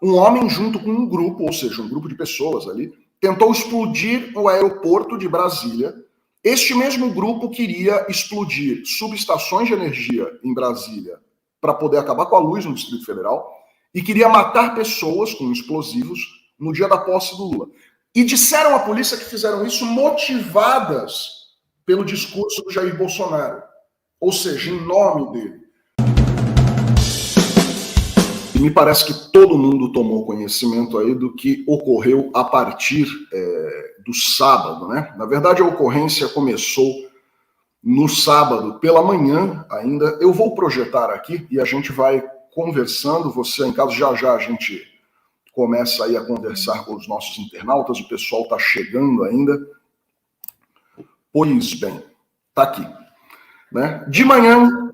um homem junto com um grupo, ou seja, um grupo de pessoas ali, tentou explodir o aeroporto de Brasília. Este mesmo grupo queria explodir subestações de energia em Brasília para poder acabar com a luz no Distrito Federal e queria matar pessoas com explosivos no dia da posse do Lula. E disseram à polícia que fizeram isso motivadas pelo discurso do Jair Bolsonaro, ou seja, em nome dele. E me parece que todo mundo tomou conhecimento aí do que ocorreu a partir do sábado, né? Na verdade, a ocorrência começou no sábado pela manhã ainda. Eu vou projetar aqui e a gente vai conversando. Você em casa, já a gente começa aí a conversar com os nossos internautas. O pessoal está chegando ainda. Pois bem, tá aqui, né? De manhã,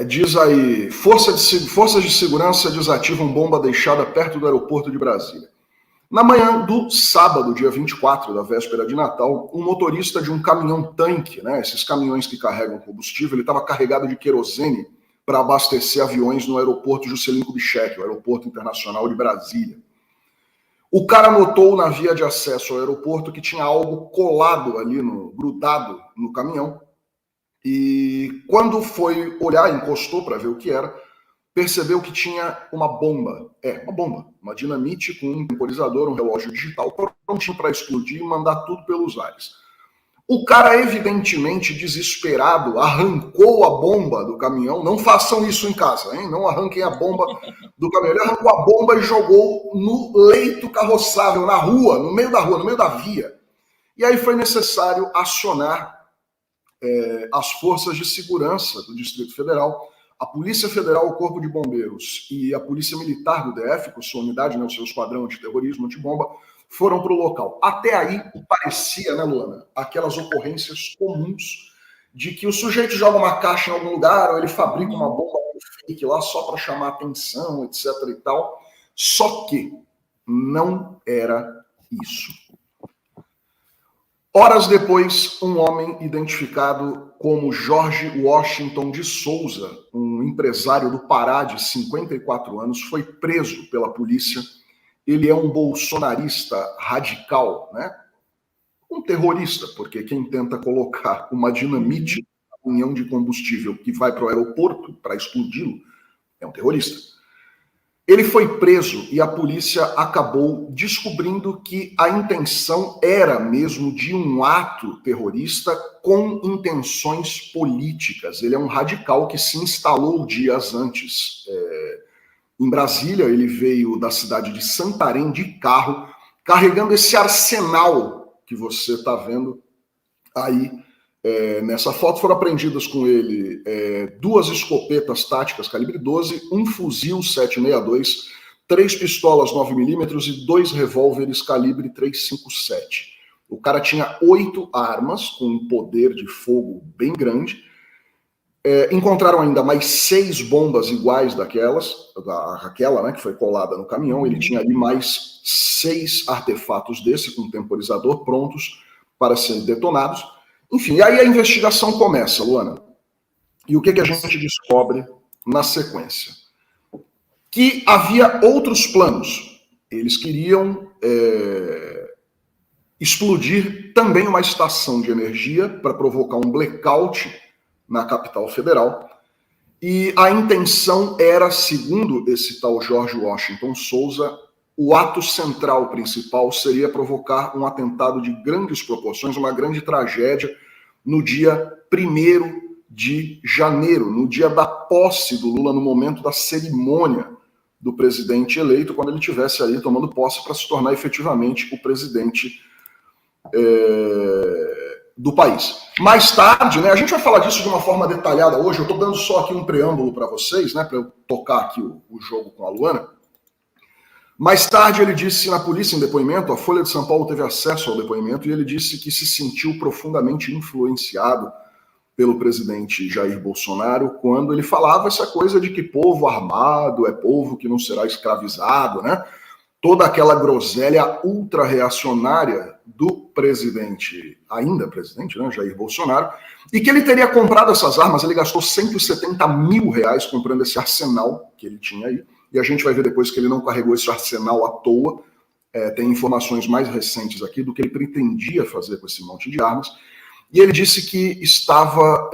diz aí, forças de segurança desativam bomba deixada perto do aeroporto de Brasília. Na manhã do sábado, dia 24, da véspera de Natal, um motorista de um caminhão-tanque, né, esses caminhões que carregam combustível, ele estava carregado de querosene para abastecer aviões no aeroporto Juscelino Kubitschek, o aeroporto internacional de Brasília. O cara notou na via de acesso ao aeroporto que tinha algo colado ali, grudado no caminhão, e quando foi olhar, encostou para ver o que era, percebeu que tinha uma bomba. Uma dinamite com um temporizador, um relógio digital, prontinho para explodir e mandar tudo pelos ares. O cara, evidentemente desesperado, arrancou a bomba do caminhão. Não façam isso em casa, hein? Não arranquem a bomba do caminhão. Ele arrancou a bomba e jogou no leito carroçável, na rua, no meio da via. E aí foi necessário acionar as forças de segurança do Distrito Federal, a Polícia Federal, o Corpo de Bombeiros e a Polícia Militar do DF, com sua unidade, né, o seu esquadrão de terrorismo antibomba, foram para o local. Até aí parecia, né, Luana, aquelas ocorrências comuns de que o sujeito joga uma caixa em algum lugar ou ele fabrica uma bomba fake lá só para chamar atenção, etc. e tal. Só que não era isso. Horas depois, um homem identificado como Jorge Washington de Souza, um empresário do Pará de 54 anos, foi preso pela polícia. Ele é um bolsonarista radical, né? Um terrorista, porque quem tenta colocar uma dinamite na união de combustível que vai para o aeroporto para explodi-lo é um terrorista. Ele foi preso e a polícia acabou descobrindo que a intenção era mesmo de um ato terrorista com intenções políticas. Ele é um radical que se instalou dias antes em Brasília. Ele veio da cidade de Santarém de carro, carregando esse arsenal que você está vendo aí. Nessa foto foram apreendidas com ele 2 escopetas táticas calibre 12, um fuzil 7.62, 3 pistolas 9mm e 2 revólveres calibre 3.57. O cara tinha 8 armas com um poder de fogo bem grande. Encontraram ainda mais 6 bombas iguais daquela, né, que foi colada no caminhão. Ele tinha ali mais 6 artefatos desse com temporizador prontos para serem detonados. Enfim, aí a investigação começa, Luana. E o que a gente descobre na sequência? Que havia outros planos. Eles queriam explodir também uma estação de energia para provocar um blackout na capital federal. E a intenção era, segundo esse tal Jorge Washington Souza, o ato central principal seria provocar um atentado de grandes proporções, uma grande tragédia, no dia 1º de janeiro, no dia da posse do Lula, no momento da cerimônia do presidente eleito, quando ele estivesse ali tomando posse para se tornar efetivamente o presidente do país. Mais tarde, né, a gente vai falar disso de uma forma detalhada hoje. Eu estou dando só aqui um preâmbulo para vocês, né, para eu tocar aqui o jogo com a Luana. Mais tarde ele disse na polícia, em depoimento, a Folha de São Paulo teve acesso ao depoimento, e ele disse que se sentiu profundamente influenciado pelo presidente Jair Bolsonaro quando ele falava essa coisa de que povo armado é povo que não será escravizado, né? Toda aquela groselha ultra-reacionária do presidente, ainda presidente, né, Jair Bolsonaro, e que ele teria comprado essas armas. Ele gastou R$170 mil comprando esse arsenal que ele tinha aí, e a gente vai ver depois que ele não carregou esse arsenal à toa. Tem informações mais recentes aqui do que ele pretendia fazer com esse monte de armas. E ele disse que estava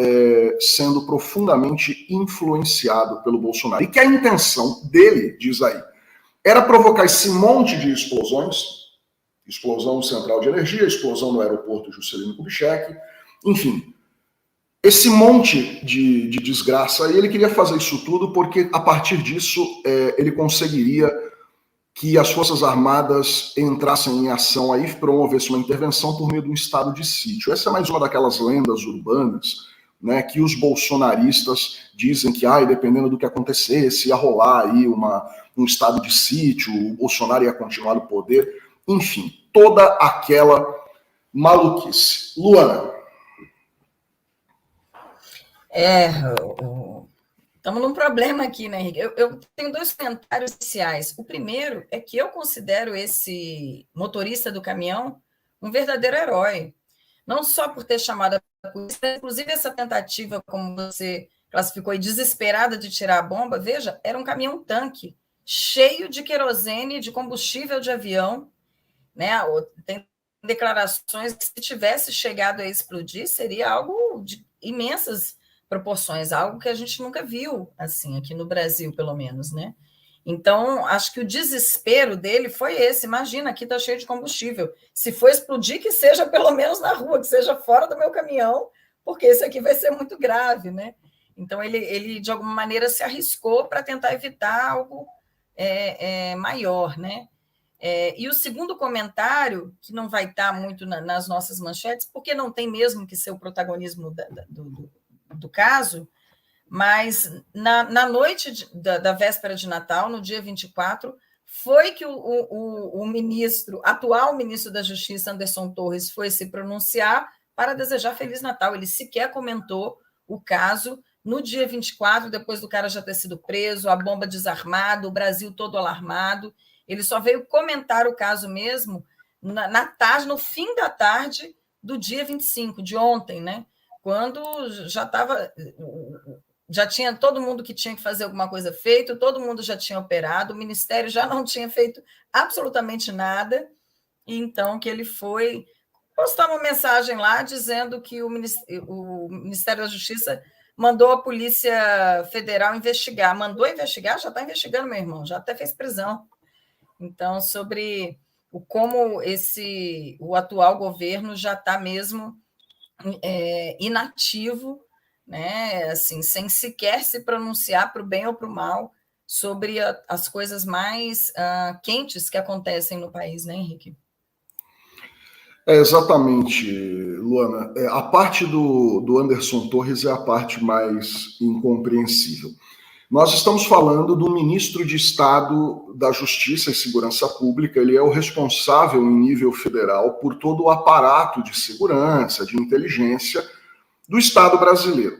sendo profundamente influenciado pelo Bolsonaro. E que a intenção dele, diz aí, era provocar esse monte de explosões, explosão no central de energia, explosão no aeroporto Juscelino Kubitschek, enfim, esse monte de desgraça. E ele queria fazer isso tudo porque, a partir disso, ele conseguiria que as Forças Armadas entrassem em ação aí, promovesse uma intervenção por meio de um estado de sítio. Essa é mais uma daquelas lendas urbanas, né, que os bolsonaristas dizem que, dependendo do que acontecesse, ia rolar aí um estado de sítio, o Bolsonaro ia continuar no poder. Enfim, toda aquela maluquice. Luana. Estamos num problema aqui, né, Henrique? Eu tenho 2 comentários iniciais. O primeiro é que eu considero esse motorista do caminhão um verdadeiro herói. Não só por ter chamado a polícia, inclusive essa tentativa, como você classificou, desesperada de tirar a bomba, veja, era um caminhão-tanque, cheio de querosene, de combustível de avião, né? Tem declarações que, se tivesse chegado a explodir, seria algo de imensas proporções, algo que a gente nunca viu, assim, aqui no Brasil, pelo menos, né? Então, acho que o desespero dele foi esse. Imagina, aqui está cheio de combustível. Se for explodir, que seja pelo menos na rua, que seja fora do meu caminhão, porque isso aqui vai ser muito grave, né? Então, ele de alguma maneira, se arriscou para tentar evitar algo maior, né? E o segundo comentário, que não vai estar muito nas nossas manchetes, porque não tem mesmo que ser o protagonismo do caso, mas na noite da véspera de Natal, no dia 24, foi que o atual ministro da Justiça, Anderson Torres, foi se pronunciar para desejar Feliz Natal. Ele sequer comentou o caso no dia 24, depois do cara já ter sido preso, a bomba desarmada, o Brasil todo alarmado. Ele só veio comentar o caso mesmo na tarde, no fim da tarde do dia 25, de ontem, né? Quando já tinha todo mundo que tinha que fazer alguma coisa feito, todo mundo já tinha operado, o Ministério já não tinha feito absolutamente nada, e então que ele foi postar uma mensagem lá dizendo que o Ministério da Justiça mandou a Polícia Federal investigar. Mandou investigar? Já está investigando, meu irmão, já até fez prisão. Então, sobre como o atual governo já está mesmo inativo, né, assim, sem sequer se pronunciar para o bem ou para o mal sobre as coisas mais quentes que acontecem no país, né, Henrique? Exatamente, Luana. A parte do Anderson Torres é a parte mais incompreensível. Nós estamos falando do ministro de Estado da Justiça e Segurança Pública. Ele é o responsável em nível federal por todo o aparato de segurança, de inteligência do Estado brasileiro.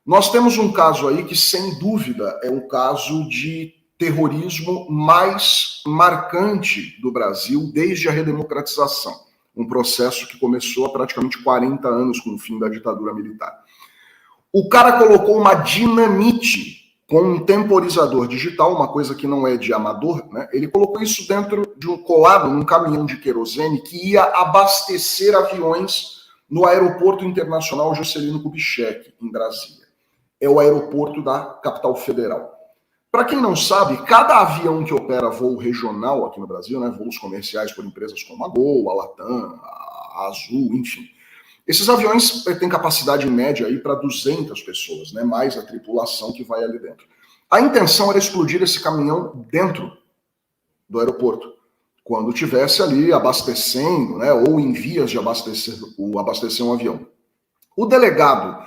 Nós temos um caso aí que, sem dúvida, é o caso de terrorismo mais marcante do Brasil desde a redemocratização, um processo que começou há praticamente 40 anos com o fim da ditadura militar. O cara colocou uma dinamite com um temporizador digital, uma coisa que não é de amador, né? Ele colocou isso dentro de colado num caminhão de querosene que ia abastecer aviões no Aeroporto Internacional Juscelino Kubitschek, em Brasília. É o aeroporto da capital federal. Para quem não sabe, cada avião que opera voo regional aqui no Brasil, né, voos comerciais por empresas como a Gol, a Latam, a Azul, enfim, esses aviões têm capacidade em média para 200 pessoas, né, mais a tripulação que vai ali dentro. A intenção era explodir esse caminhão dentro do aeroporto, quando estivesse ali abastecendo, né, ou em vias de abastecer um avião. O delegado,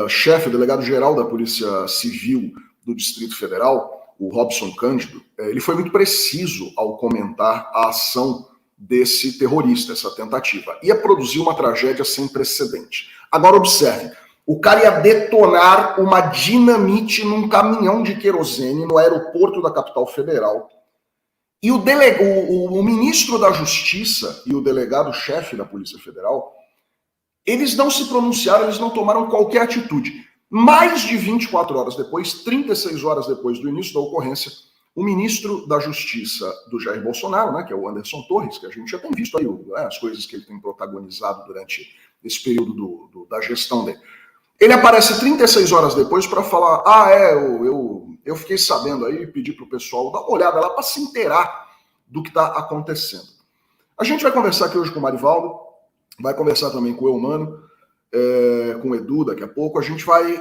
chefe, delegado-geral da Polícia Civil do Distrito Federal, o Robson Cândido, ele foi muito preciso ao comentar a ação desse terrorista, essa tentativa. Ia produzir uma tragédia sem precedente. Agora observe, o cara ia detonar uma dinamite num caminhão de querosene no aeroporto da capital federal. E o ministro da Justiça e o delegado-chefe da Polícia Federal, eles não se pronunciaram, eles não tomaram qualquer atitude. Mais de 24 horas depois, 36 horas depois do início da ocorrência, o ministro da Justiça do Jair Bolsonaro, né, que é o Anderson Torres, que a gente já tem visto aí as coisas que ele tem protagonizado durante esse período da gestão dele. Ele aparece 36 horas depois para falar, eu fiquei sabendo aí, pedi para o pessoal dar uma olhada lá para se inteirar do que está acontecendo. A gente vai conversar aqui hoje com o Marivaldo, vai conversar também com o Eumano, com o Edu daqui a pouco. A gente vai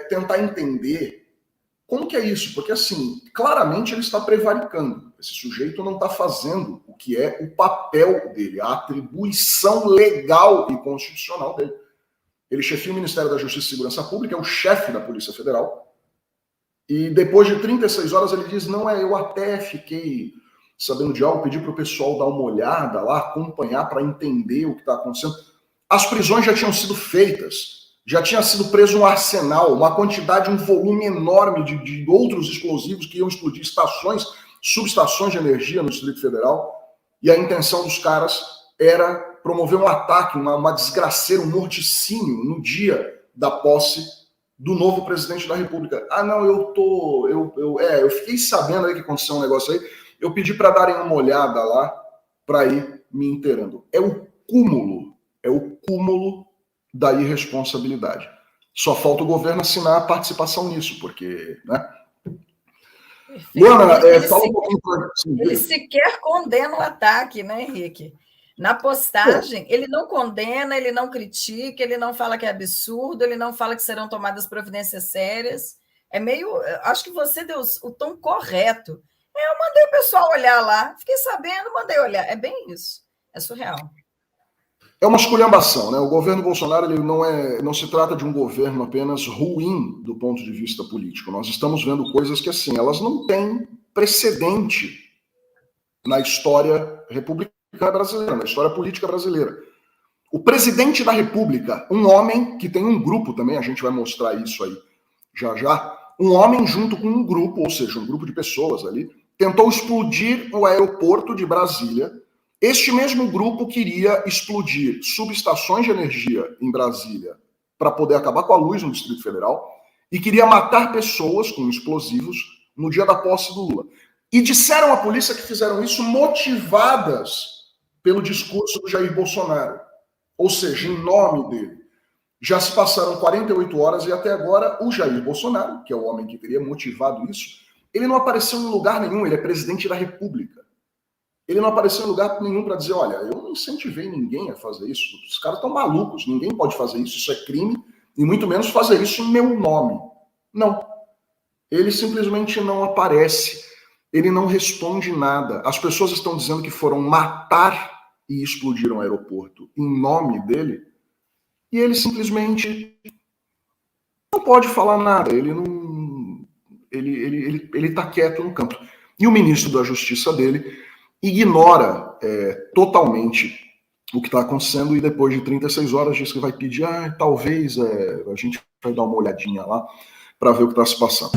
tentar entender como que é isso, porque assim, claramente ele está prevaricando. Esse sujeito não está fazendo o que é o papel dele, a atribuição legal e constitucional dele. Ele chefia o Ministério da Justiça e Segurança Pública, é o chefe da Polícia Federal, e depois de 36 horas ele diz, eu até fiquei sabendo de algo, pedi para o pessoal dar uma olhada lá, acompanhar para entender o que está acontecendo. As prisões já tinham sido feitas, já tinha sido preso um arsenal, uma quantidade, um volume enorme de outros explosivos que iam explodir estações, subestações de energia no Distrito Federal, e a intenção dos caras era promover um ataque, uma desgraceira, um morticínio no dia da posse do novo presidente da República. Eu fiquei sabendo aí que aconteceu um negócio aí, eu pedi para darem uma olhada lá, para ir me inteirando. É o cúmulo da irresponsabilidade. Só falta o governo assinar a participação nisso, porque, né? Luana, fala um pouquinho para ele sequer condena o ataque, né, Henrique? Na postagem, ele não condena, ele não critica, ele não fala que é absurdo, ele não fala que serão tomadas providências sérias. É meio... Acho que você deu o tom correto. Eu mandei o pessoal olhar lá, fiquei sabendo, mandei olhar. É bem isso. É surreal. É uma esculhambação, né? O governo Bolsonaro ele não se trata de um governo apenas ruim do ponto de vista político. Nós estamos vendo coisas que, assim, elas não têm precedente na história republicana brasileira, na história política brasileira. O presidente da República, um homem que tem um grupo também, a gente vai mostrar isso aí já, um homem junto com um grupo, ou seja, um grupo de pessoas ali, tentou explodir o aeroporto de Brasília. Este mesmo grupo queria explodir subestações de energia em Brasília para poder acabar com a luz no Distrito Federal e queria matar pessoas com explosivos no dia da posse do Lula. E disseram à polícia que fizeram isso motivadas pelo discurso do Jair Bolsonaro, ou seja, em nome dele. Já se passaram 48 horas e até agora o Jair Bolsonaro, que é o homem que teria motivado isso, ele não apareceu em lugar nenhum, ele é presidente da República. Ele não apareceu em lugar nenhum para dizer, olha, eu não incentivei ninguém a fazer isso, os caras estão malucos, ninguém pode fazer isso é crime, e muito menos fazer isso em meu nome. Não. Ele simplesmente não aparece, ele não responde nada. As pessoas estão dizendo que foram matar e explodiram o aeroporto em nome dele, e ele simplesmente não pode falar nada, ele está quieto no canto. E o ministro da Justiça dele ignora totalmente o que está acontecendo e depois de 36 horas diz que vai pedir, talvez a gente vai dar uma olhadinha lá para ver o que está se passando.